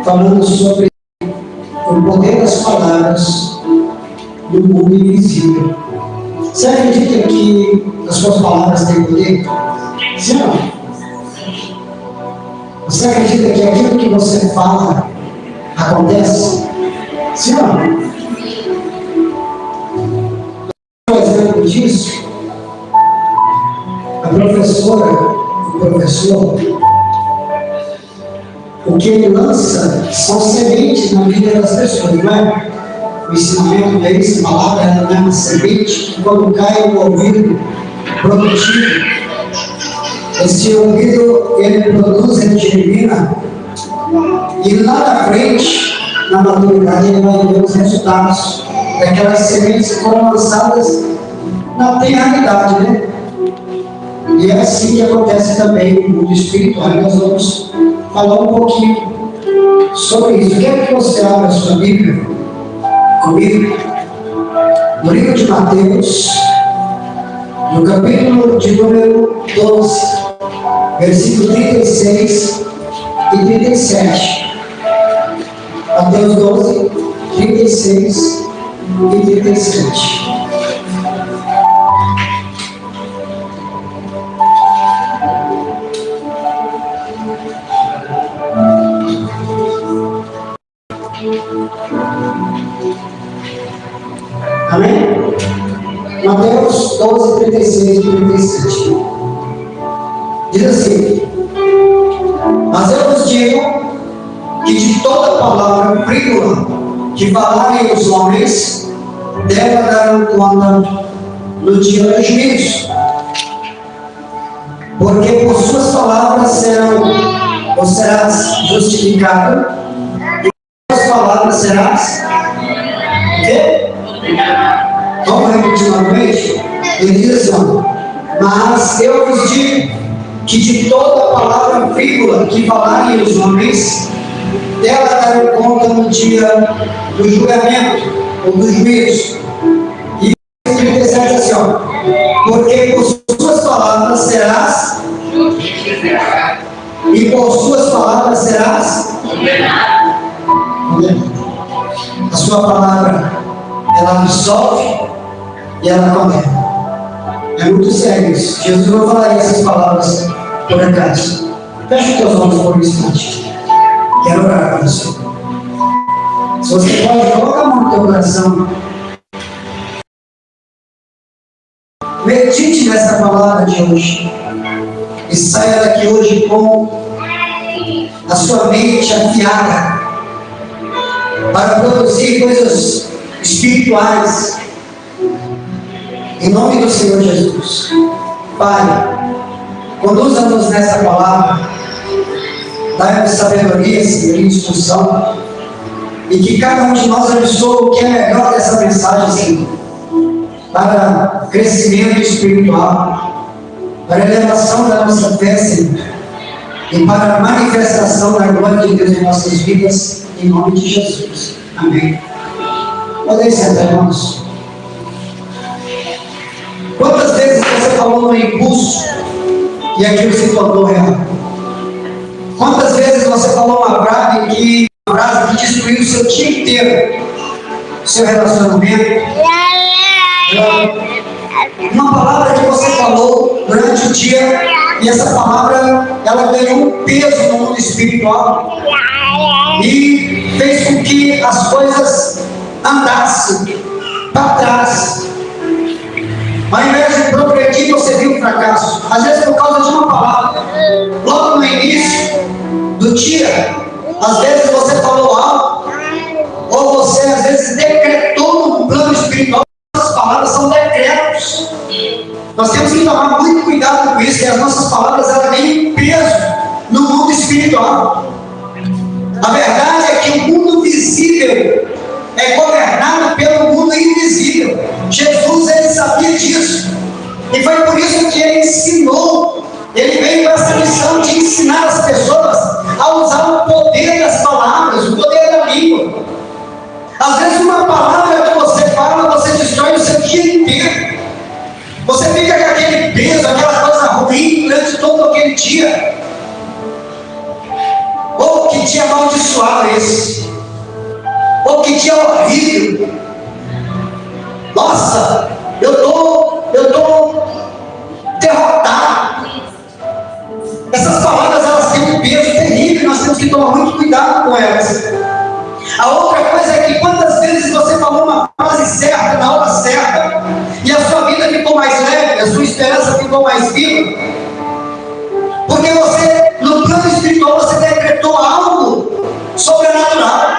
falando sobre o poder das palavras no mundo invisível. Você acredita que as suas palavras têm poder? Sim ou não? Você acredita que aquilo que você fala acontece? Sim ou não? Um exemplo disso, a professora, o professor, o que ele lança são sementes na vida das pessoas, não é? O ensinamento deles, a palavra, ela não é uma semente que quando cai no ouvido produtivo, esse ouvido ele produz, ele germina, e lá na frente, na maturidade, ele vai ver os resultados daquelas sementes que foram lançadas na realidade, né? E é assim que acontece também no mundo espiritual. Nós vamos falar um pouquinho sobre isso. Quero que você abra a sua Bíblia comigo, no livro de Mateus, no capítulo de número 12, versículo 36 e 37. Mateus 12, 36 e 37. Amém? Mateus 12, 36 e 37. Diz assim: mas eu vos digo que de toda palavra frívola que falarem os homens, dela darão conta no dia do juízo. Porque por suas palavras serás justificado, e por suas palavras serás quê? Vamos repetir novamente? Ele diz assim: mas eu vos digo que de toda palavra frívola que falarem os homens, dela darão conta no dia do julgamento, ou do juízo. E 37 assim, ó: porque por suas palavras serás justificado, e por suas palavras serás condenado. A sua palavra, ela absolve e ela condena. É muito sério isso. Jesus não falaria essas palavras por acaso. Feche os teus olhos por um instante. Quero orar com você. Se você pode, coloca a mão no teu coração. Medite nessa palavra de hoje. E saia daqui hoje com a sua mente afiada para produzir coisas espirituais. Em nome do Senhor Jesus. Pai, conduza-nos nessa palavra. Dai-nos sabedoria, Senhor, e instrução. E que cada um de nós absorva o que é melhor dessa mensagem, Senhor, para crescimento espiritual, para a elevação da nossa fé, Senhor, e para a manifestação da glória de Deus em nossas vidas, em nome de Jesus. Amém. Podem sentar, irmãos. Quantas vezes você falou no impulso e aquilo se tornou real? Quantas vezes você falou uma frase que destruiu o seu dia inteiro, o seu relacionamento? Uma palavra que você falou durante o dia, e essa palavra, ela ganhou um peso no mundo espiritual e fez com que as coisas andassem para trás. Ao invés de progredir, você viu um fracasso. Às vezes por causa de uma palavra. Logo no início do dia, às vezes você falou algo, ou você às vezes decretou no plano espiritual. As palavras são decretos. Nós temos que tomar muito cuidado com isso, que as nossas palavras elas têm um peso no mundo espiritual. A verdade é que o mundo visível é governado pelo mundo invisível. Jesus, ele sabia disso. E foi por isso que ele ensinou. Ele veio com essa missão de ensinar as pessoas a usar o poder das palavras, o poder da língua. Às vezes uma palavra que você fala, você destrói o seu dia inteiro. Você fica com aquele peso, aquela coisa ruim durante todo aquele dia. Ou que te amaldiçoa abençoado esse. Oh, que dia horrível. Nossa, eu tô derrotado. Essas palavras, elas têm um peso terrível, nós temos que tomar muito cuidado com elas. A outra coisa é que quantas vezes você falou uma frase certa, na hora certa, e a sua vida ficou mais leve, a sua esperança ficou mais viva, porque você, no plano espiritual, você decretou algo sobrenatural.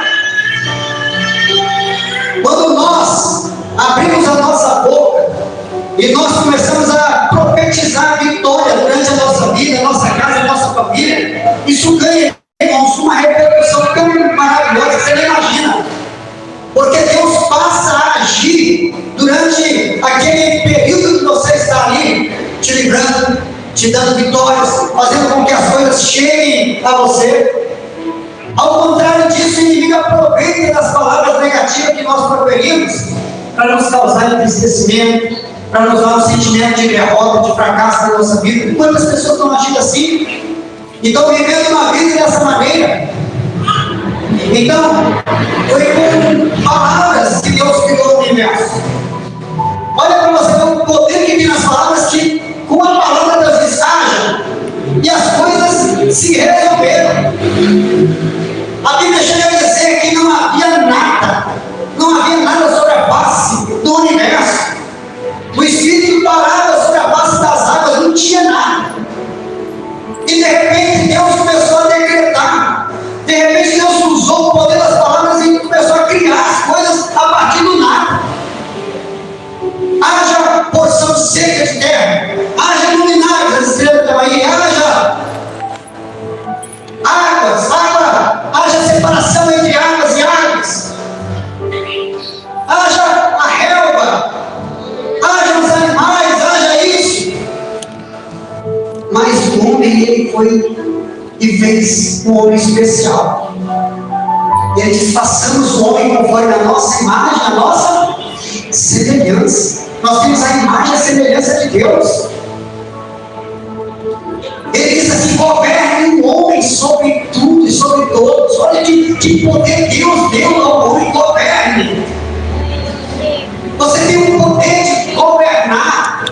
Quando nós abrimos a nossa boca e nós começamos a profetizar vitória durante a nossa vida, a nossa casa, a nossa família, isso ganha, irmãos, uma repercussão tão maravilhosa que você nem imagina. Porque Deus passa a agir durante aquele período que você está ali, te livrando, te dando vitórias, fazendo com que as coisas cheguem a você. Ao contrário disso, o inimigo aproveita das palavras negativas que nós proferimos para nos causar entristecimento, para nos dar um sentimento de derrota, de fracasso na nossa vida. Quantas pessoas estão agindo assim? E estão vivendo uma vida dessa maneira. Então, foi com palavras que Deus criou o universo. Olha para você ver o poder que tem nas palavras, que com a palavra Deus diz, haja, e as coisas se resolveram. A Bíblia chega a dizer que não havia nada sobre a face do universo. O Espírito parava sobre a face das águas, não tinha nada. E de repente Deus começou a decretar. De repente Deus usou o poder das palavras e começou a criar as coisas a partir do nada. Haja porção seca de terra, haja luminárias, as estrelas da Bahia, haja águas, haja separação entre águas e águas, haja a relva, haja os animais, haja isso. Mas o homem, ele foi e fez um homem especial. Ele diz, façamos o homem conforme a nossa imagem, a nossa semelhança. Nós temos a imagem e a semelhança de Deus. Ele diz assim, governe o homem sobre tudo e sobre todos. Olha que poder Deus deu ao homem, governe. Você tem o poder de governar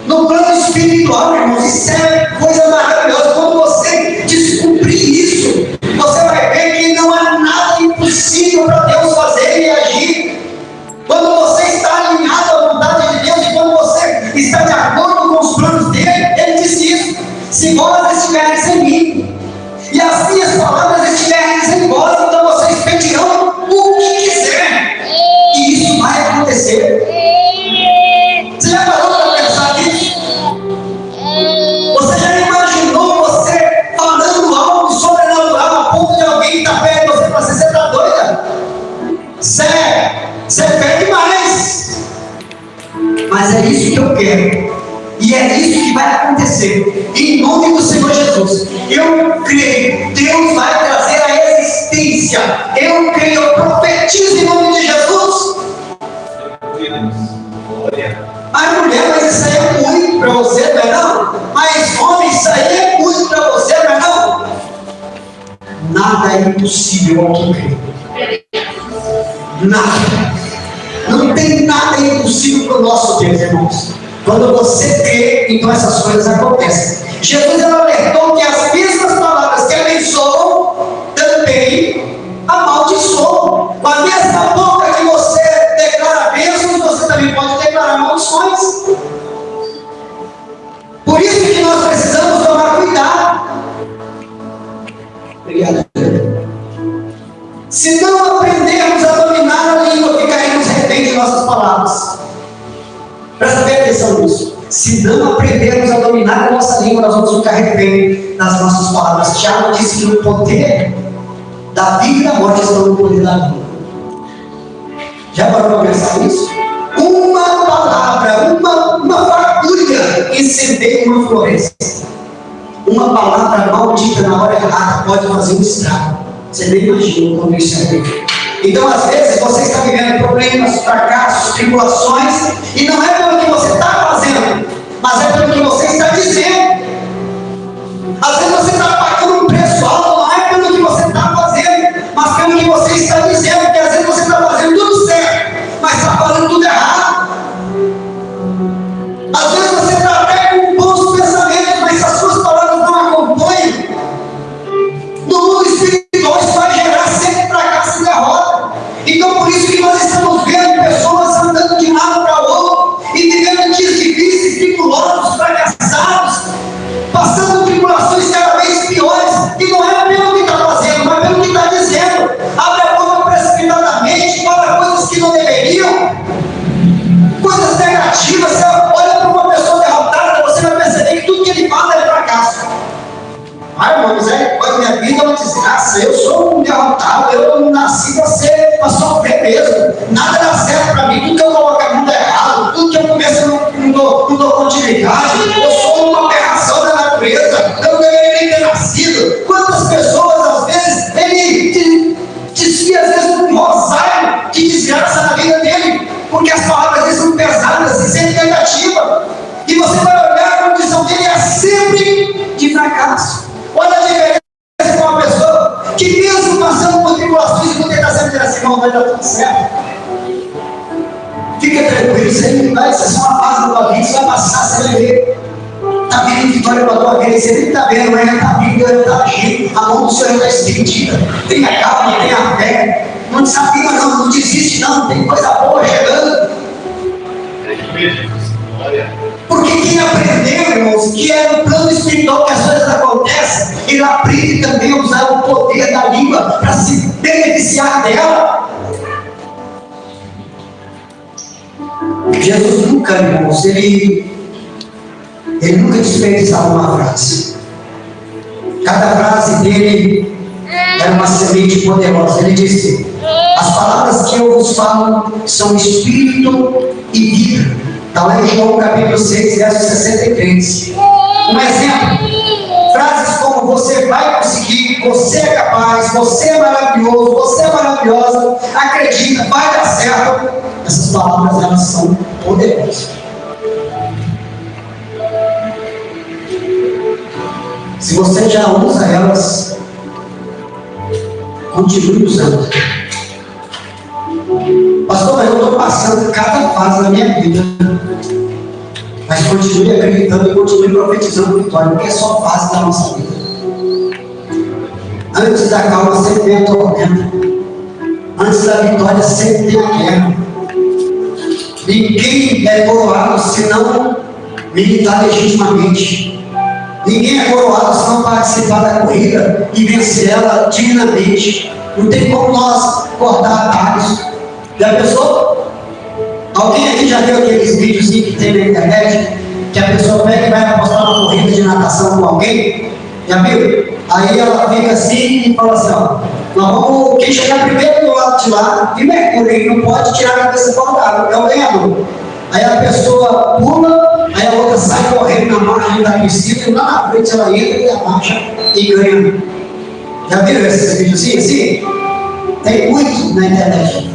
no plano espiritual, irmãos. Isso é coisa maravilhosa. Quando você descobrir isso, você vai ver que não há nada impossível para Deus fazer e agir. Quando você está alinhado à vontade de Deus e quando você está de acordo com os planos dele, ele disse isso: se vós estiveres em mim e as minhas palavras estiverem em vós, então vocês pedirão o que quiser e isso vai acontecer. Você já parou para pensar nisso? Você já imaginou você falando algo sobrenatural a ponto de alguém estar perto de você e falar assim, você está doida? Você pede mais. Mas é isso que eu quero. E é isso que vai acontecer. Em nome do Senhor Jesus. Eu creio. Deus vai trazer a existência. Eu creio. Eu profetizo em nome de Jesus. Ai, mulher, mas isso aí é muito para você, não é não? Mas homem, isso aí é muito para você, não é não? Nada é impossível ao que crê. Nada. Não tem nada impossível para o nosso Deus, irmãos. Quando você crê, então essas coisas acontecem. Jesus alertou que as mesmas palavras que abençoam também amaldiçoam. Com a mesma boca que você declara bênçãos, você também pode declarar maldições. Por isso que nós precisamos tomar cuidado. Obrigado. Se não aprendermos a dominar a língua, ficaremos reféns de nossas palavras. Presta bem atenção nisso. Se não aprendermos a dominar a nossa língua, nós vamos ficar refém das nossas palavras. Tiago disse que o poder da vida e da morte estão no poder da língua. Já parou para pensar nisso? Uma palavra, uma fagulha incendeia uma floresta. Uma palavra maldita na hora errada pode fazer um estrago. Você nem imagina quando isso é feito. Então, às vezes, você está vivendo problemas, fracassos, tribulações, e não é pelo que você está fazendo, mas é pelo que você está dizendo. Às vezes você está pagando um preço alto, não é pelo que você está fazendo, mesmo, nada dá certo para mim, tudo que eu coloco a mão dá errado, tudo que eu começo eu não dou continuidade, eu sou uma aberração da natureza, eu não deveria nem ter nascido. Quantas pessoas, às vezes, ele desfia, às vezes, um rosário de desgraça na vida dele, porque as palavras dele são pesadas e sempre negativas, e você vai olhar a condição dele é sempre de fracasso. Olha a diferença com uma pessoa que, mesmo passando por tribulações e por tentação, diz assim: não, vai dar tudo certo. Fica tranquilo, isso aí vai ser só uma fase da tua vida, isso vai passar, você vai ver. Está vindo vitória para a tua vida, você nem está vendo, mas está vindo, Deus está agindo, a mão do Senhor está estendida. Tenha calma, tenha fé, não desanima não, não desiste não, tem coisa boa chegando. Porque quem aprendeu, irmãos, que é no plano espiritual que as coisas acontecem, ele aprende também a usar o poder da língua para se beneficiar dela. Jesus nunca, irmãos, ele nunca desperdiçava uma frase. Cada frase dele era uma semente poderosa. Ele disse: as palavras que eu vos falo são espírito e vida. Está lá em João capítulo 6, verso 63. Um exemplo: frases como você vai conseguir, você é capaz, você é maravilhoso, você é maravilhosa, acredita, vai dar certo. Essas palavras, elas são poderosas. Se você já usa elas, continue usando. Pastor, mas eu estou passando cada fase da minha vida, mas continue acreditando e continue profetizando vitória, porque é só fase da nossa vida. Antes da calma sempre tem a tormenta, antes da vitória sempre tem a guerra. Ninguém é coroado senão militar legitimamente. Ninguém é coroado se não participar da corrida e vencer ela dignamente. Não tem como nós cortar atalhos. Já pensou? Alguém aqui já viu aqueles vídeos que tem na internet? Que a pessoa pega e vai apostar uma corrida de natação com alguém? Já viu? Aí ela fica assim e fala assim: ó, nós vamos, quem chegar primeiro do lado de lá, e Mercúrio, não pode tirar a cabeça fora da água, é o ganhador. Aí a pessoa pula, aí a outra sai correndo na margem da piscina, e lá na frente ela entra e abaixa e ganha. Já viram esses vídeos assim? Tem muito na internet.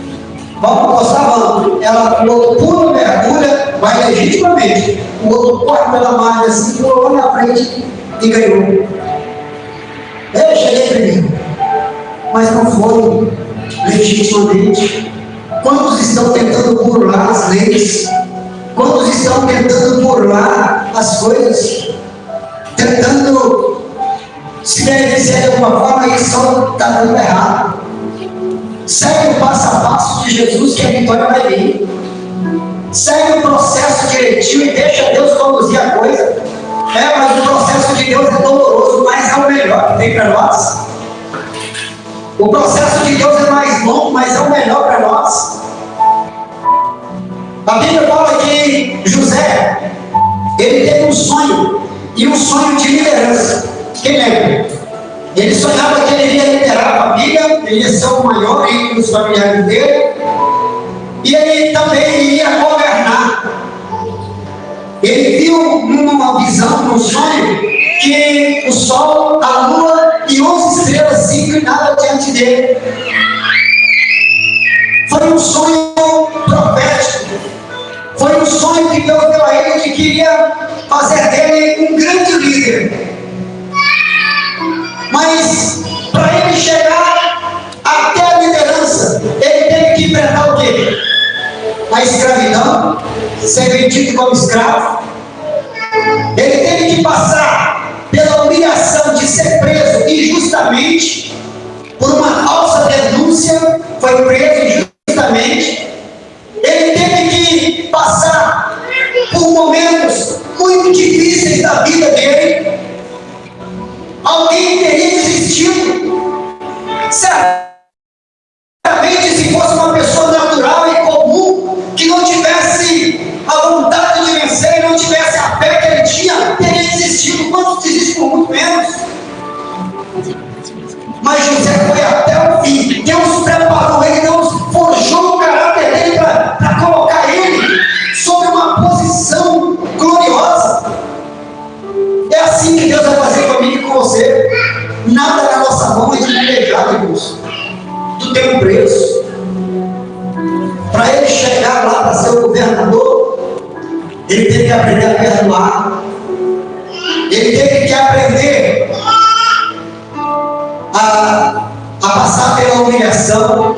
Vamos apostar, vamos. O outro pula, mergulha, vai legitimamente. O outro corre pela margem assim, pulou lá na frente e ganhou. Eu cheguei primeiro, mas não foi legitimamente. Quantos estão tentando burlar as leis? Quantos estão tentando burlar as coisas? Tentando se beneficiar de alguma forma e só está dando errado. Segue o passo a passo de Jesus que a vitória vai vir. Segue o processo direitinho e deixa Deus conduzir a coisa. Mas o processo de Deus é doloroso, mas é o melhor que tem para nós. O processo de Deus é mais longo, mas é o melhor para nós. A Bíblia fala que José, ele teve um sonho, e um sonho de liderança. Quem lembra? Ele sonhava que ele ia liderar a família, ele ia ser o maior entre os familiares dele, e ele também iria governar. Ele viu numa visão, num sonho, que o sol, a lua e 11 estrelas se inclinavam diante dele. Foi um sonho profético. Foi um sonho que Deus deu a ele, que queria fazer dele um grande líder. Mas, para ele chegar até a liderança, ele teve que enfrentar o quê? A escravidão, ser vendido como escravo. Ele teve que passar pela humilhação de ser preso injustamente, por uma falsa denúncia, foi preso injustamente. Ele teve que passar por momentos muito difíceis da vida dele. Alguém teria desistido. Certamente, se fosse uma pessoa natural e comum, que não tivesse a vontade de vencer, não tivesse a fé que ele tinha, teria desistido. Quantos desistem por muito menos? Mas José foi até o fim. Deus preparou ele, Deus forjou privilegiado, irmãos. Tu tem um preço. Para ele chegar lá para ser o governador, ele teve que aprender a perdoar. Ele teve que aprender a passar pela humilhação.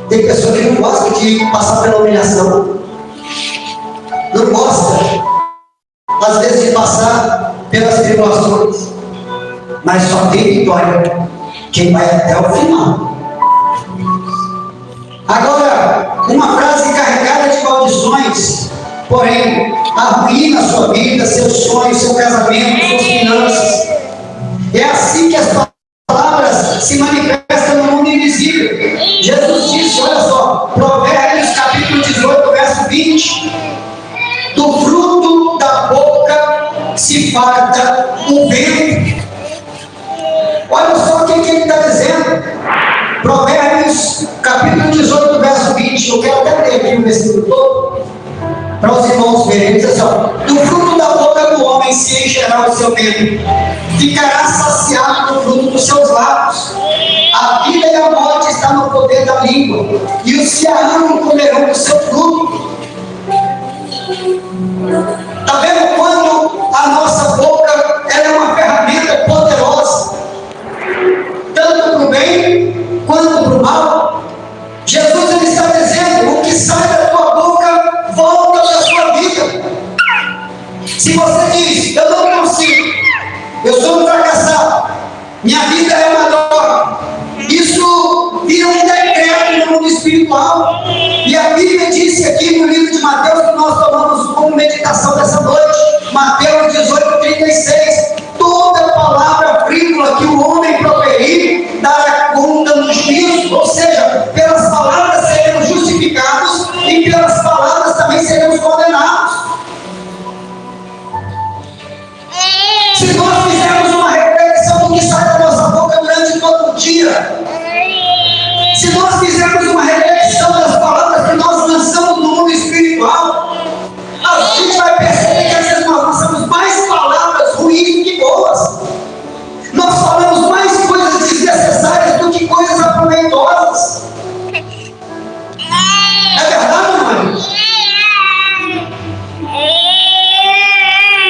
Tem pessoas que não gostam de passar pela humilhação. Não gosta, às vezes, de passar pelas tribulações. Mas só tem vitória quem vai até o final. Agora, uma frase carregada de maldições, porém, arruína a sua vida, seus sonhos, seu casamento, suas finanças. É assim que as palavras se manifestam no mundo invisível. Jesus disse, olha só, Provérbios capítulo 18, verso 20: do fruto da boca se farta o vento. Olha só o que ele está dizendo. Provérbios capítulo 18, verso 20. Eu quero até ler aqui o versículo todo, para os irmãos verem. Diz assim, ó: do fruto da boca do homem se encherá o seu vento, ficará saciado do fruto dos seus lábios. A vida e a morte estão no poder da língua, e os que a amam comerão do seu fruto. Está vendo quando a nossa boca ela é uma ferramenta poderosa, tanto para o bem quanto para o mal? Jesus ele está dizendo: o que sai da tua boca volta para a sua vida. Se você diz, eu não consigo, eu sou um fracassado, minha vida é uma droga, isso vira um decreto no mundo espiritual. E a Bíblia disse aqui no livro de Mateus, que nós tomamos como meditação dessa noite, Mateus 18, 36: toda palavra frívola que o homem proferir dará conta no juízo. Ou seja, pelas palavras seremos justificados e pelas palavras também seremos condenados. Se nós fizermos uma reflexão do que sai da nossa boca durante todo o dia, se nós fizermos uma reflexão das palavras que nós lançamos no mundo espiritual, a gente vai perceber que às vezes nós lançamos mais palavras ruins do que boas. Nós falamos mais coisas desnecessárias do que coisas aproveitosas. É verdade, irmão?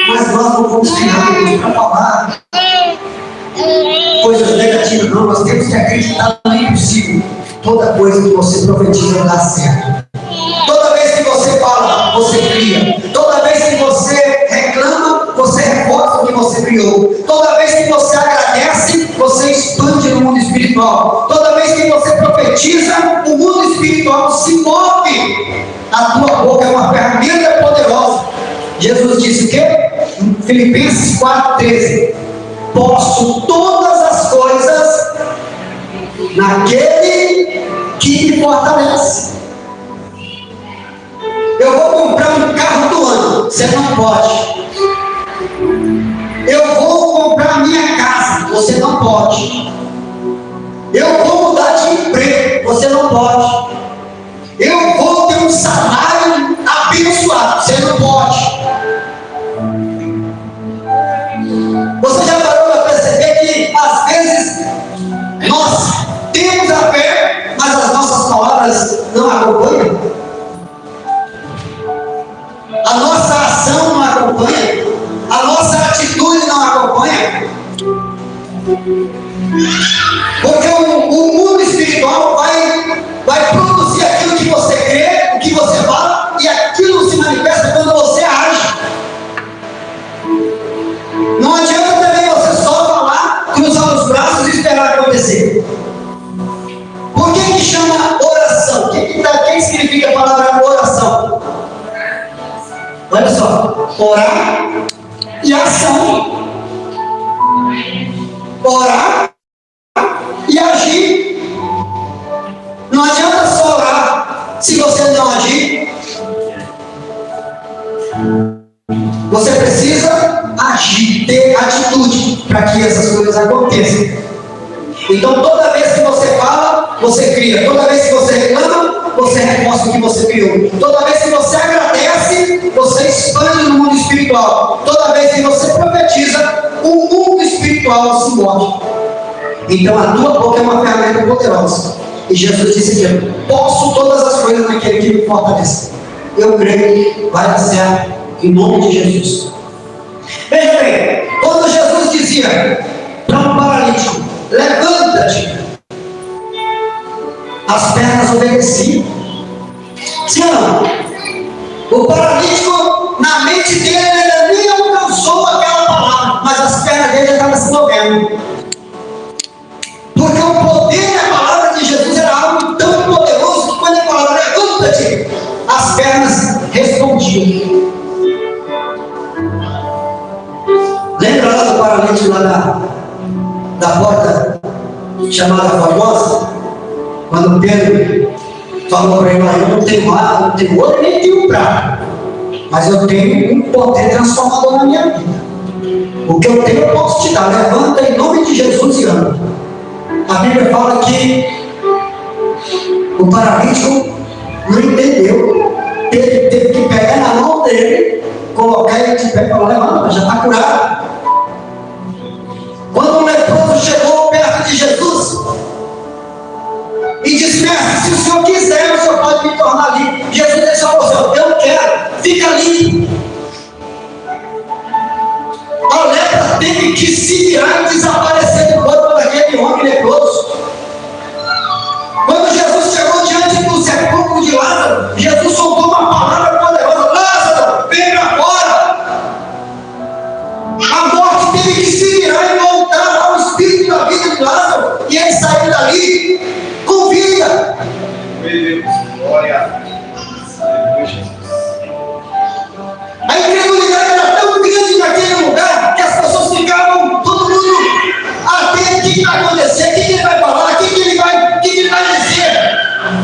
Mas nós não fomos criados para falar coisas negativas, não. Nós temos que acreditar no impossível. Toda coisa que você profetiza dá certo. Toda vez que você fala, você cria. Toda vez que você reclama, você reforça o que você criou. Toda vez que você agradece, você expande no mundo espiritual. Toda vez que você profetiza, o mundo espiritual se move. A tua boca é uma ferramenta poderosa. Jesus disse o quê? Em Filipenses 4,13: posso todas as coisas naquele que me fortalece. Eu vou comprar um carro do ano, você não pode. Eu vou comprar minha casa, você não pode. Eu vou mudar de emprego, você não pode. Eu vou ter um salário abençoado, você não pode. Você já parou para perceber que às vezes nós temos a fé, mas as nossas palavras não acompanham? A nossa ação não acompanha? A nossa atitude não acompanha? Porque o mundo espiritual vai produzir aquilo que você crê, o que você fala, e aquilo se manifesta quando você age. Não adianta também você só falar, cruzar os braços e esperar acontecer. Por que chama oração? O que significa a palavra oração? Olha só, orar e ação. Orar e agir. Não adianta só orar se você não agir. Você precisa agir, ter atitude para que essas coisas aconteçam. Então toda vez que você fala, você cria. Toda vez que você reclama, você reforça o que você criou. Toda vez que você agradece, você expande no mundo espiritual. Toda vez que você profetiza, o mundo espiritual se move. Então a tua boca é uma ferramenta poderosa. E Jesus disse aqui: posso todas as coisas naquele que me fortalece. Eu creio que vai dar certo, em nome de Jesus. Veja bem, quando Jesus dizia para um paralítico: levanta-te, as pernas obedeciam. Sim ou não? O paralítico, na mente dele, ele nem alcançou aquela palavra, mas as pernas dele já estavam se movendo. Porque o poder da palavra de Jesus era algo tão poderoso que quando ele falava: levanta-te, as pernas respondiam. Lembra lá do paralítico lá da porta chamada Famosa? Quando Pedro falou para ele: eu não tenho nada, não tenho ouro, nem tenho prata, mas eu tenho um poder transformador na minha vida. O que eu tenho eu posso te dar. Levanta em nome de Jesus e anda. A Bíblia fala que o paralítico não entendeu. Ele teve que pegar na mão dele, colocar ele de pé e falar: levanta, já está curado. Quando o leproso chegou perto de Jesus e disse: mestre, se o senhor quiser, o senhor pode me tornar limpo. Jesus disse ao senhor: eu quero, fica limpo. A lepra teve que se virar e desaparecer do corpo daquele homem leproso. Quando Jesus chegou diante do sepulcro de Lázaro, Jesus soltou uma palavra poderosa: Lázaro, vem para fora. A morte teve que se virar e voltar ao espírito da vida de Lázaro, e ele saiu dali com vida. A incredulidade era tão grande naquele lugar que as pessoas ficavam, todo mundo atento: o que vai acontecer, o que ele vai falar, o que ele vai dizer,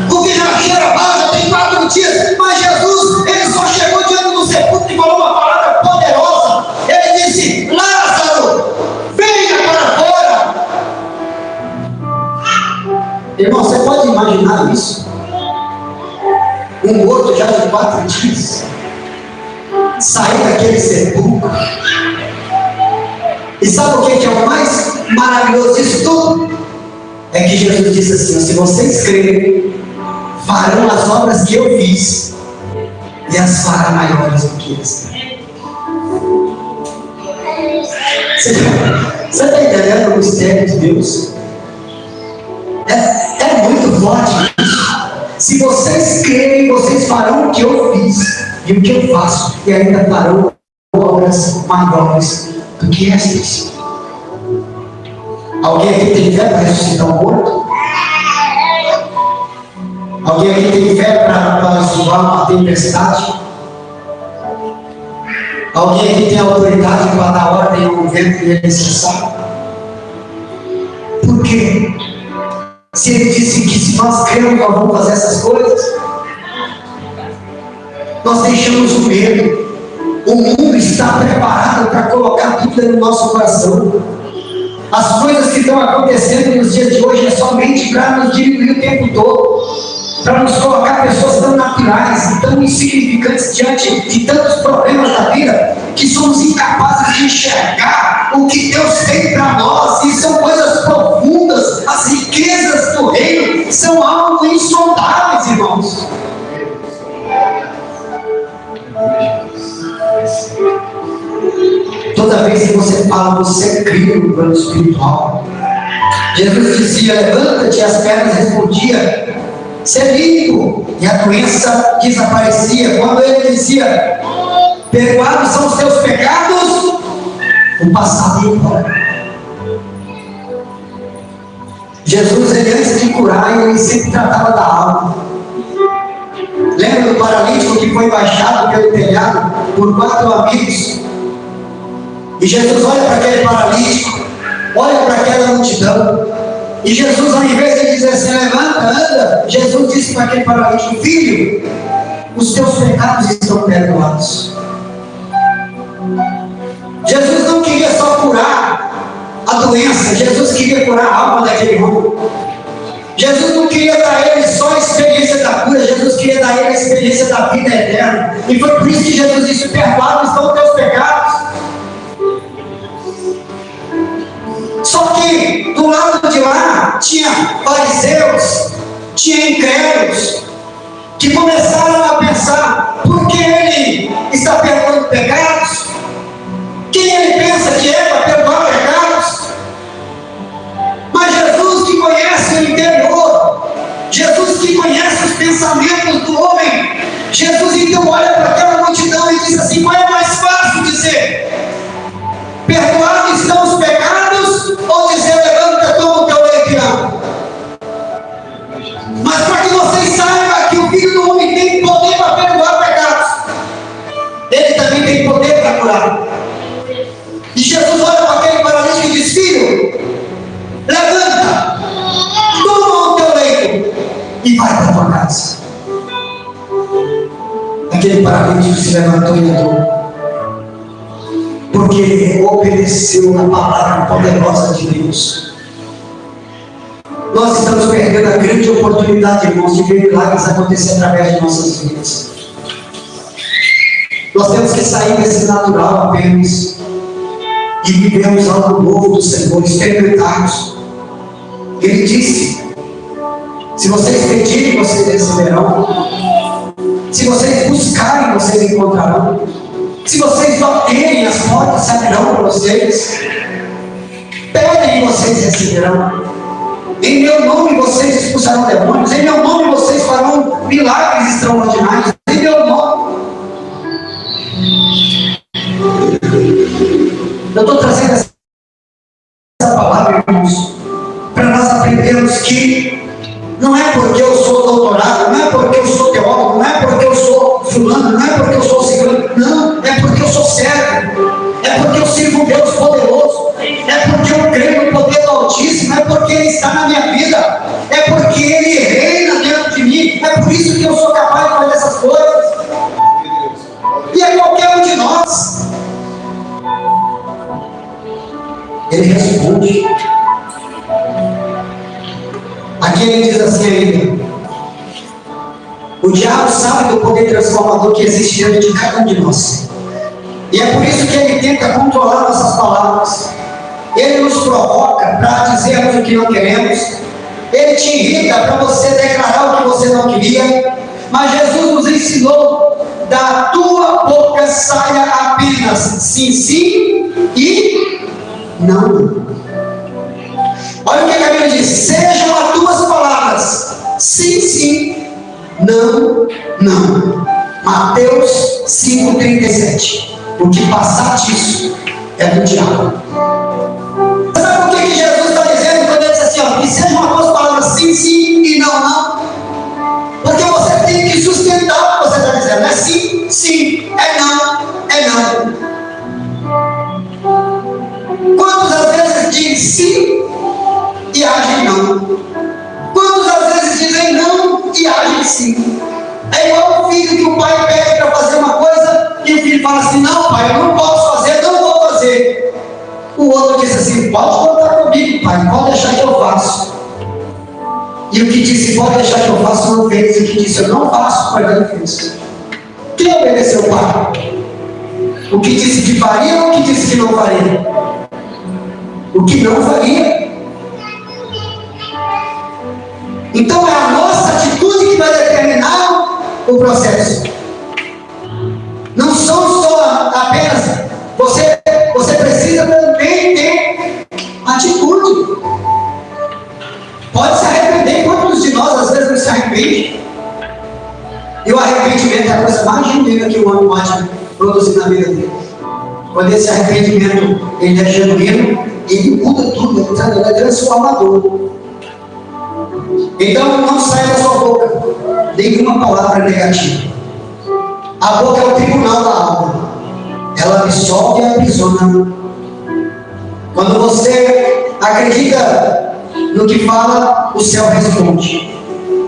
porque já cheira mal, já tem 4 dias. Mas Jesus, ele só chegou diante do sepulcro e falou uma palavra poderosa. Ele disse: Lázaro, venha para fora. Irmão, você pode imaginar isso? Um morto já de 4 dias sair daquele sepulcro. E sabe o que é o mais maravilhoso disso tudo? É que Jesus disse assim: se vocês crerem, farão as obras que eu fiz, e as fará maiores do que eles. Você está entendendo o mistério de Deus? É muito forte isso. Se vocês crerem, vocês farão o que eu fiz e o que eu faço, e ainda farão obras maiores do que estas. Alguém aqui tem fé para ressuscitar um morto? Alguém aqui tem fé para salvar uma tempestade? Alguém aqui tem autoridade para dar ordem ao vento que é necessário? Por quê? Se ele disse que se nós cremos, nós vamos fazer essas coisas, nós deixamos o medo. O mundo está preparado para colocar dúvida no nosso coração. As coisas que estão acontecendo nos dias de hoje é somente para nos diminuir o tempo todo, para nos colocar pessoas tão naturais e tão insignificantes diante de tantos problemas da vida, que somos incapazes de enxergar o que Deus tem para nós. E são coisas profundas. As riquezas do reino são algo insondáveis, irmãos. Toda vez que você fala, você cria no plano espiritual. Jesus dizia: levanta-te, e as pernas respondiam: ser limpo, e a doença desaparecia. Quando ele dizia: perdoados são os teus pecados, o passado ia embora. Jesus, ele antes de curar, ele sempre tratava da alma. Lembra do paralítico que foi baixado pelo telhado por 4 amigos? E Jesus olha para aquele paralítico, olha para aquela multidão, e Jesus, ao invés de dizer assim: levanta, anda, Jesus disse para aquele paralítico: filho, os teus pecados estão perdoados. Jesus não queria só curar a doença, Jesus queria curar a alma daquele homem. Jesus não queria dar a ele só a experiência da cura, Jesus queria dar a ele a experiência da vida eterna. E foi por isso que Jesus disse: perdoados estão os teus pecados. Só que do lado de tinha fariseus, tinha incrédulos, que começaram a pensar: por que ele está perdoando pecados? Quem ele pensa que é para perdoar pecados? Mas Jesus, que conhece o interior, Jesus que conhece os pensamentos do homem, Jesus então olha para aquela multidão e diz assim: qual é mais fácil dizer? Perdoados estão os pecados, ou dizer: levanta, toma o teu leito e anda? Mas para que vocês saibam que o Filho do Homem tem poder para perdoar pecados, ele também tem poder para curar. E Jesus olha para aquele paralítico e diz: filho, levanta, toma o teu leito e vai para a tua casa. Aquele paralítico se levantou e andou, porque ele obedeceu a palavra poderosa de Deus. Nós estamos perdendo a grande oportunidade, irmãos, de ver milagres acontecer através de nossas vidas. Nós temos que sair desse natural apenas e vivermos algo novo do Senhor, experimentarmos. Ele disse: se vocês pedirem, vocês receberão. Se vocês buscarem, vocês encontrarão. Se vocês baterem, as portas se abrirão para vocês. Pedem e vocês receberão. Em meu nome vocês expulsarão demônios. Em meu nome vocês farão milagres extraordinários. Em meu nome. Eu estou trazendo essa palavra, irmãos, para nós aprendermos que não é porque eu sou doutorado, não é porque eu sou teólogo, não é porque eu sou fulano, não é porque eu sou cigano, não, é porque eu sou servo, é porque eu sirvo um Deus poderoso, é porque eu creio no poder do Altíssimo, é porque Ele está na minha vida, é porque Ele reina dentro de mim, é por isso que eu sou capaz de fazer essas coisas. E é qualquer um de nós. Ele responde. Aqui ele diz assim ainda: o diabo sabe do poder transformador que existe dentro de cada um de nós. E é por isso que ele tenta controlar nossas palavras. Ele nos provoca para dizermos o que não queremos. Ele te irrita para você declarar o que você não queria. Mas Jesus nos ensinou: da tua boca saia apenas sim, sim e não. Olha o que a Bíblia diz: sejam as tuas palavras sim, sim, não, não. Mateus 5,37. O que passar disso é do diabo. Sabe por que Jesus está dizendo quando ele diz assim: ó, que sejam as tuas palavras sim, sim e não, não? Porque você tem que sustentar o que você está dizendo. É sim, sim, é não, é não. Quantas vezes diz sim e agem não? Quantas vezes dizem não e agem sim? É igual o filho que o pai pede para fazer uma coisa e o filho fala assim: não, pai, eu não posso fazer, não vou fazer. O outro diz assim: pode contar comigo, pai, pode deixar que eu faço. E o que disse pode deixar que eu faço não fez, e o que disse eu não faço, pai, não fez. Quem obedeceu o pai? O que disse que faria ou o que disse que não faria? O que não faria. Então é a nossa atitude que vai determinar o processo. Não são só apenas você precisa também ter atitude. Pode se arrepender. Quantos de nós às vezes não se arrepende? E o arrependimento é a coisa mais genuína que o homem pode produzir na vida dele. Quando esse arrependimento ele é genuíno, ele muda tudo, ele é transformador. Então não sai da sua boca nenhuma palavra negativa. A boca é o tribunal da alma. Ela absolve e aprisiona. Quando você acredita no que fala, o céu responde.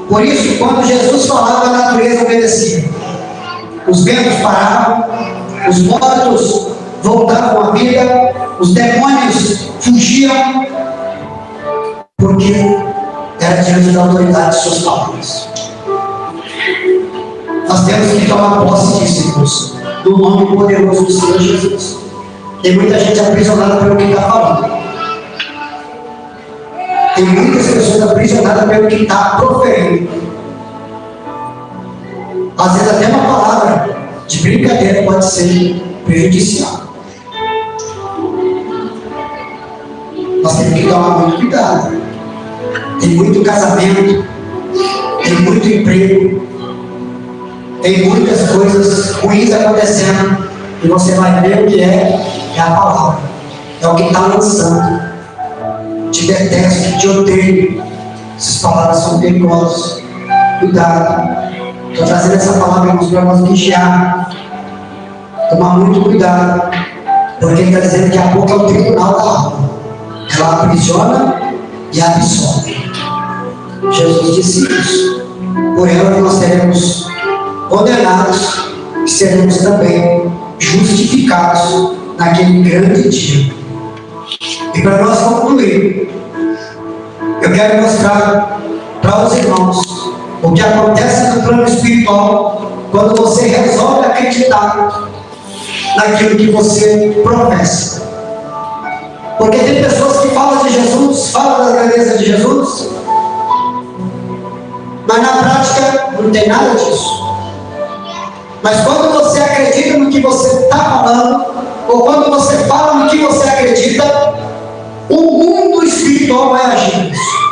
Por isso, quando Jesus falava, a natureza obedecia. Os ventos paravam, os mortos voltavam à vida, os demônios fugiam, porque era diante da autoridade de suas palavras. Nós temos que tomar posse disso, irmãos, do nome poderoso do Senhor Jesus. Tem muita gente aprisionada pelo que está falando. Tem muitas pessoas aprisionadas pelo que está proferindo. Às vezes até uma palavra de brincadeira pode ser prejudicial. Nós temos que tomar muito cuidado. Tem muito casamento, tem muito emprego, tem muitas coisas ruins acontecendo, e você vai ver o que é a palavra, é o que está lançando. Te detesto, te odeio. Essas palavras são perigosas. Cuidado. Estou trazendo essa palavra para nós vigiar. Tomar muito cuidado, porque ele está dizendo que a boca é o tribunal da alma. Ela aprisiona e absolve. Jesus disse isso. Por ela nós seremos condenados e seremos também justificados naquele grande dia. E para nós concluir, eu quero mostrar para os irmãos o que acontece no plano espiritual quando você resolve acreditar naquilo que você professa. Porque tem pessoas que falam de Jesus, falam das grandezas de Jesus, mas na prática não tem nada disso. Mas quando você acredita no que você está falando, ou quando você fala no que você acredita, o mundo espiritual vai agir nisso.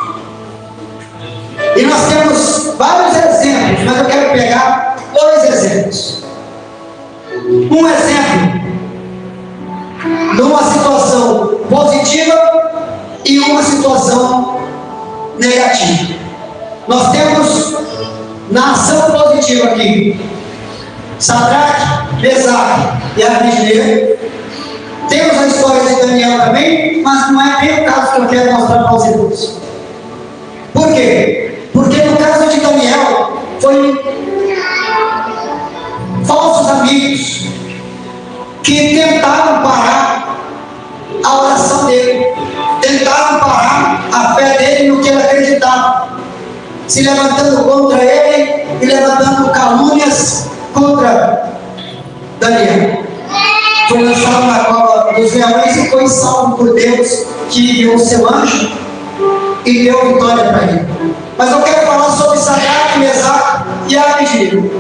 E nós temos vários exemplos, mas eu quero pegar 2 exemplos. Um exemplo de uma situação positiva e uma situação negativa. Nós temos na ação positiva aqui Sadraque, Mesaque e Abednego. Temos a história de Daniel também, mas não é bem o caso que eu quero mostrar para os irmãos. Por quê? Porque no caso de Daniel foi falsos amigos que tentaram parar a oração dele, tentaram parar a fé dele no que ele acreditava, se levantando contra ele e levantando calúnias contra Daniel. Foi lançado na cova dos leões e foi salvo por Deus, que enviou o seu anjo e deu vitória para ele. Mas eu quero falar sobre Sadraque, Mesaque e Abednego,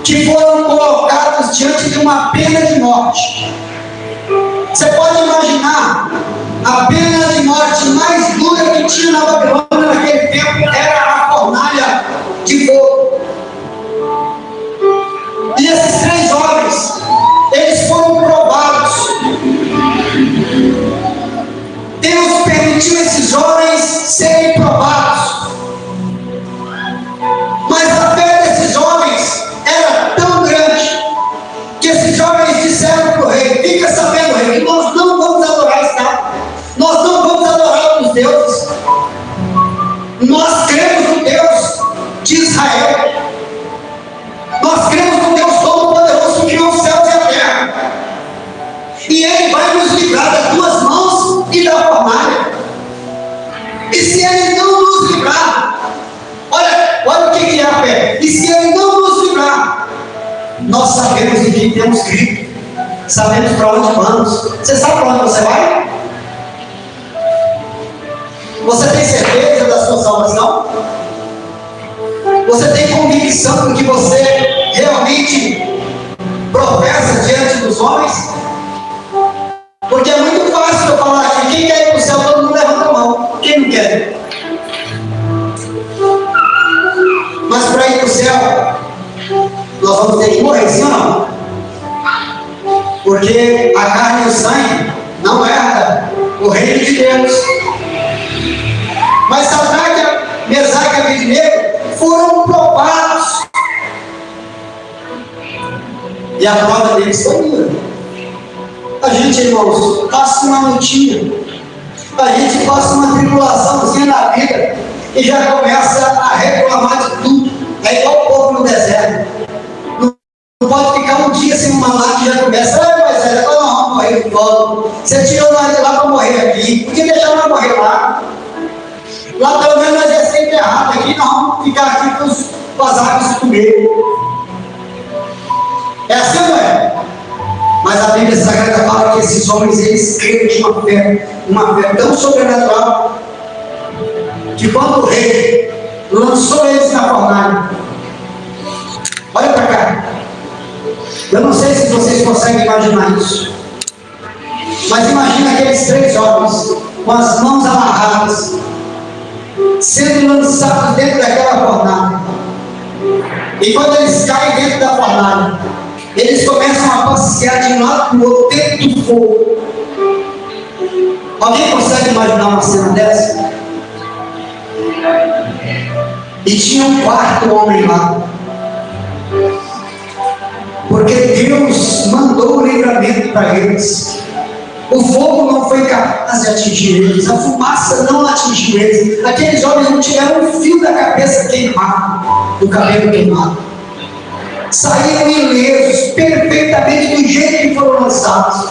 que foram colocados diante de uma pena de morte. Você pode imaginar, a pena de morte mais dura que tinha na Babilônia naquele tempo era a fornalha de fogo. E esses 3 homens, eles foram provados. Deus permitiu esses homens serem provados. Mas a fé desses homens era tão grande que esses jovens disseram para o rei: fica sabendo, rei, que nós não vamos adorar a estátua, nós não vamos adorar os deuses, nós cremos no Deus de Israel, nós cremos no Deus Todo-Poderoso que criou os céus e a terra, e Ele vai nos livrar das 2 mãos e da fornalha. E se Ele não nos livrar, olha o que é a fé. E se Ele não nos livrar, nós sabemos em quem temos crido, sabemos para onde vamos. Você sabe para onde você vai? Você tem certeza da sua salvação? Você tem convicção do que você realmente professa diante dos homens? Porque é muito fácil eu falar aqui: quem quer ir para o céu? Todo mundo levanta a mão. Quem não quer? Mas para ir para o céu, nós vamos ter que morrer, sim ou não? Porque a carne e o sangue não herda o reino de Deus. Mas Sadraque, Mesaque e Abednego foram provados, e a prova deles foi dura. A gente, irmãos, passa uma lutinha, a gente passa uma tribulaçãozinha na vida e já começa a reclamar de tudo. É igual o povo no deserto. Não pode ficar um dia sem uma lá que já começa: mas é, eu não vou morrer de volta. Você tirou nós de lá para morrer aqui, por que deixar nós morrer lá? Lá pelo menos nós ia ser enterrado, aqui nós vamos ficar aqui com as aves comer. É assim ou não é? Mas a Bíblia Sagrada fala que esses homens, eles creram de uma fé tão sobrenatural, que quando o rei lançou eles na fornalha, olha para cá, eu não sei se vocês conseguem imaginar isso, mas imagina aqueles 3 homens com as mãos amarradas, sendo lançados dentro daquela fornalha. E quando eles caem dentro da fornalha, eles começam a passear de um lado para o outro dentro do fogo. Alguém consegue imaginar uma cena dessa? E tinha um 4º homem lá, porque Deus mandou o livramento para eles. O fogo não foi capaz de atingir eles, a fumaça não atingiu eles. Aqueles homens não tiveram um fio da cabeça queimado, do cabelo queimado. Saíram ilesos, perfeitamente do jeito que foram lançados.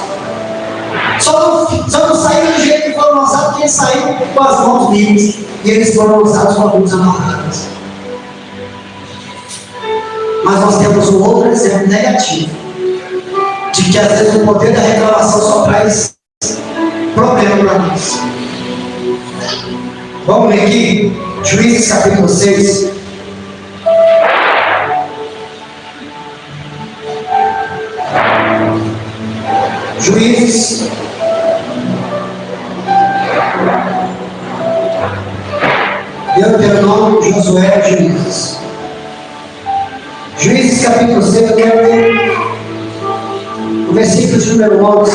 Só não saíram do jeito que foram lançados, porque eles saíram com as mãos livres, e eles foram lançados com as mãos amarradas. Mas nós temos um outro exemplo negativo, de que às vezes o poder da reclamação só traz problema para nós. Vamos ler aqui, Juízes capítulo 6. Juízes Deuteronômio, Josué, Juízes. Juízes capítulo 6, eu quero ler o versículo de número 11,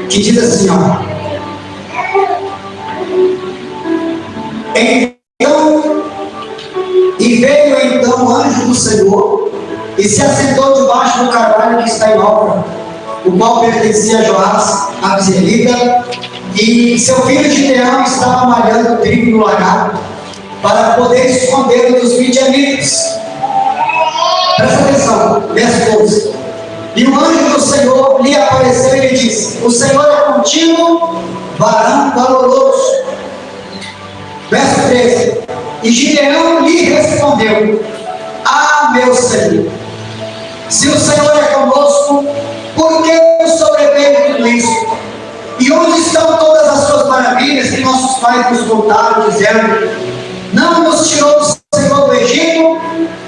que diz assim, ó: veio então o anjo do Senhor e se assentou debaixo do carvalho que está em Ofra, o qual pertencia a Joás, a Bizelita, e seu filho Gideão estava malhando trigo no lagar, para poder esconder dos midianitas. Presta atenção, verso 12. E o anjo do Senhor lhe apareceu e lhe disse: o Senhor é contigo, varão valoroso. Verso 13. E Gideão lhe respondeu: ah, meu Senhor, se o Senhor é conosco, por que nos sobreveio tudo isso? E onde estão todas as suas maravilhas que nossos pais nos contaram, dizendo: não nos tirou o Senhor do Egito,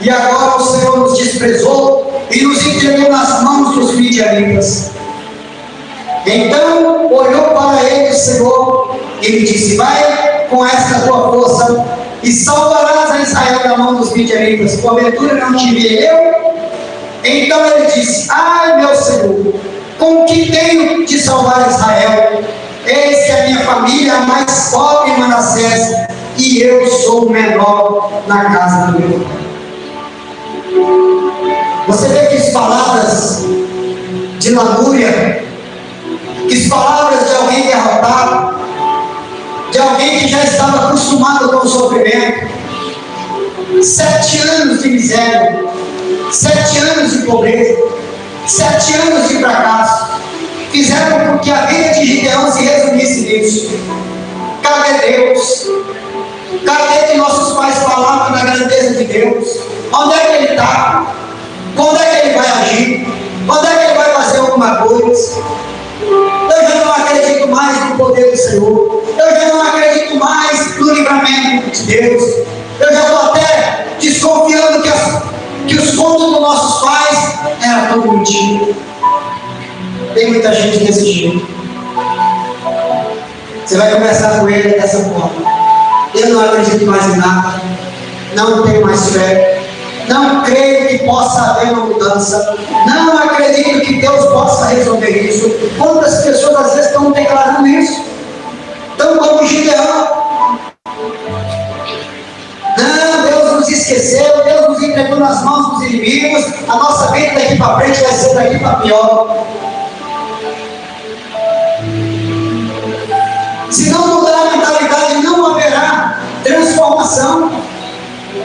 e agora o Senhor nos desprezou e nos entregou nas mãos dos midianitas. Então olhou para ele o Senhor e lhe disse: vai com esta tua força e salvarás a Israel da mão dos midianitas, porventura não te enviei eu? Então ele disse: ai, meu Senhor, com que tenho de salvar Israel? Eis que a minha família é a mais pobre em Manassés, e eu sou o menor na casa do meu pai. Você vê que as palavras de lamúria, que as palavras de alguém derrotado, de alguém que já estava acostumado com o sofrimento, 7 anos de miséria, 7 anos de pobreza, 7 anos de fracasso, fizeram com que a vida de Gideão se resumisse nisso. Cadê Deus? Cadê que nossos pais falavam da grandeza de Deus? Onde é que Ele está? Quando é que Ele vai agir? Quando é que Ele vai fazer alguma coisa? Eu já não acredito mais no poder do Senhor. Eu já não acredito mais no livramento de Deus. Eu já estou até desconfiando que os contos dos nossos pais eram tudo mentira. Tem muita gente desse jeito. Você vai conversar com ele dessa forma: eu não acredito mais em nada, não tenho mais fé, não creio que possa haver uma mudança, não acredito que Deus possa resolver isso. Quantas pessoas às vezes estão declarando isso? Então, como Gideão: não, Deus nos esqueceu, Deus nos entregou nas mãos dos inimigos, a nossa vida daqui para frente vai ser daqui para pior. Se não mudar a mentalidade, não haverá transformação.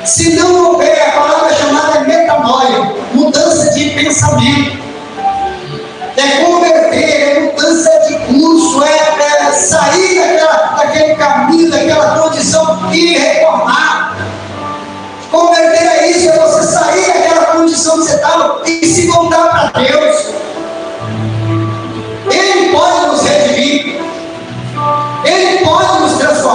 Se não houver, a palavra chamada metanoia, mudança de pensamento, é converter, é mudança de curso, é sair daquele caminho, daquela condição e retornar. Converter é isso, é você sair daquela condição que você estava e se voltar para Deus. Ele pode nos redimir, Ele pode nos transformar.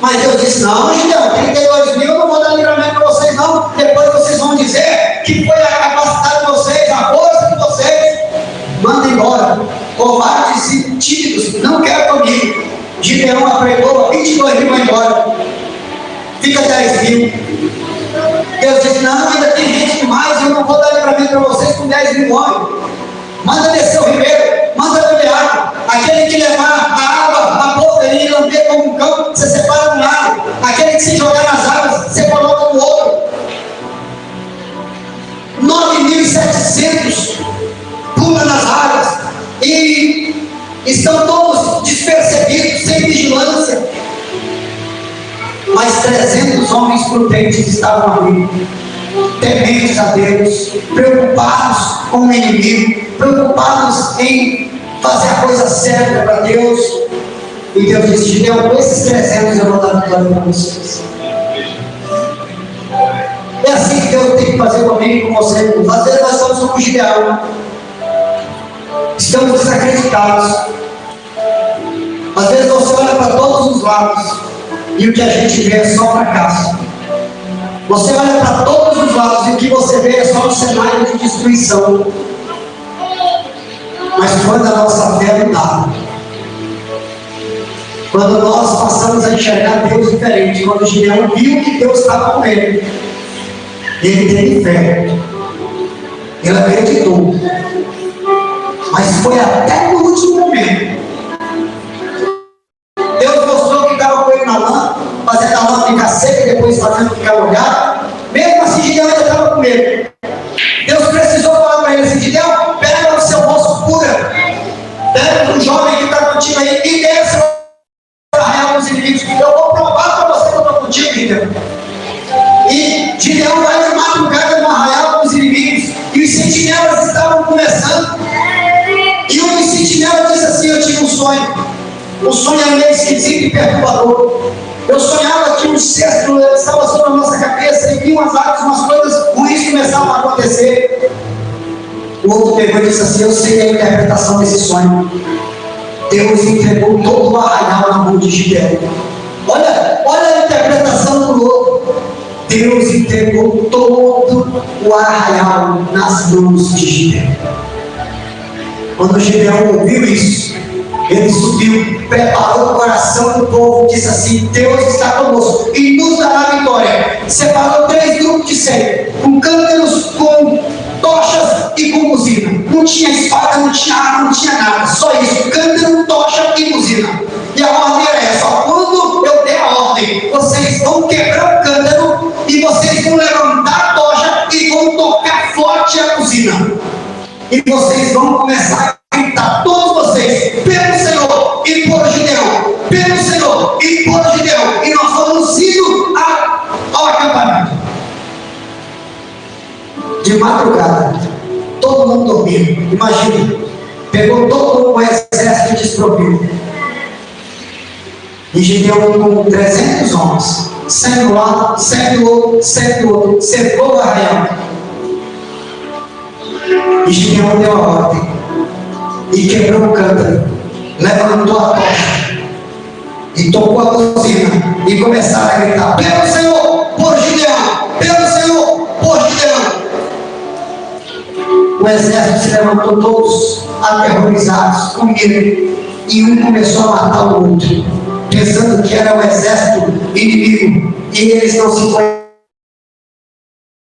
Mas Deus disse: não, Gideão, 32 mil eu não vou dar livramento para vocês, não. Depois vocês vão dizer que foi a capacidade de vocês, a força de vocês. Manda embora. Covardes e tímidos, não quero comigo. Gideão apregou 22 mil, vai embora. Fica 10 mil. Deus disse: não, ainda tem gente demais, eu não vou dar livramento para vocês com 10 mil homens. Manda descer o ribeiro, manda beber água. Aquele que levar a água, a porcaria e lamber como um cão, você separa de um lado. Aquele que se jogar nas águas, você coloca no outro. 9.700 pulam nas águas e estão todos despercebidos, sem vigilância. Mas 300 homens prudentes estavam ali, tementes a Deus, preocupados com o inimigo, preocupados em fazer a coisa certa para Deus. E Deus disse: Gideão, com esses 300 eu vou dar vitória para vocês. É assim que Deus tem que fazer comigo e com você. Às vezes nós estamos como Gideão, estamos desacreditados. Às vezes você olha para todos os lados e o que a gente vê é só fracasso. Você olha para todos os lados e o que você vê é só um cenário de destruição. Mas quando a nossa fé é mudada, quando nós passamos a enxergar Deus diferente, quando Gideão viu que Deus estava com ele teve fé, ele acreditou. Mas foi até no último momento. Deus mostrou que estava com ele na lã, fazendo a lã ficar seca e depois fazendo ficar molhada. Mesmo assim, Gideão ainda estava com medo. Deus precisou falar para ele assim: Gideão, pega o seu rosto pura, pega o jovem que está contigo aí e desça para arrear os inimigos. Eu vou provar para você que eu estou contigo, Gideão. E Gideão vai de madrugada no arraial com os inimigos, e os sentinelas estavam começando. E um dos sentinelas disse assim: eu tive um sonho. O sonho era meio esquisito e perturbador. Eu sonhava que um cesto estava sobre a nossa cabeça e vinham umas águas, umas coisas ruins começavam a acontecer. O outro pegou e disse assim: eu sei a interpretação desse sonho. Deus entregou todo o arraial na mão de Gideão. Olha a interpretação do outro. Deus entregou todo o arraial nas mãos de Gideão. Quando Gideão ouviu isso, ele subiu, preparou o coração do povo, disse assim: Deus está conosco e nos dará vitória. Separou 3 grupos de 100, com cântaros, com tochas e com buzina. Não tinha espada, não tinha arma, não tinha nada, só isso: cântaro, tocha e buzina. E a ordem era essa: quando eu der a ordem, vocês vão quebrar o cântaro e vocês vão levantar a tocha e vão tocar forte a buzina. E vocês vão começar a gritar, todos vocês, pelo Senhor e por Gideão, pelo Senhor e por Gideão. E nós vamos indo ao acampamento. De madrugada, todo mundo dormindo. Imagina, pegou todo o exército desprovido. E Gideão, com 300 homens, 100 do lado, 100 do outro, 100 do outro, cercou o arraial. E Gideão deu a ordem e quebrou o cântaro, levantou a tocha e tocou a buzina e começaram a gritar: pelo Senhor, por Gideão, pelo Senhor, por Gideão. O exército se levantou, todos aterrorizados com medo, e um começou a matar o outro, pensando que era o exército inimigo, e eles não se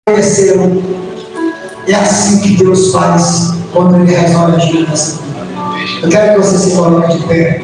conheceram. É assim que Deus faz quando Ele resolve agir nessa vida. Eu quero que você se coloque de pé.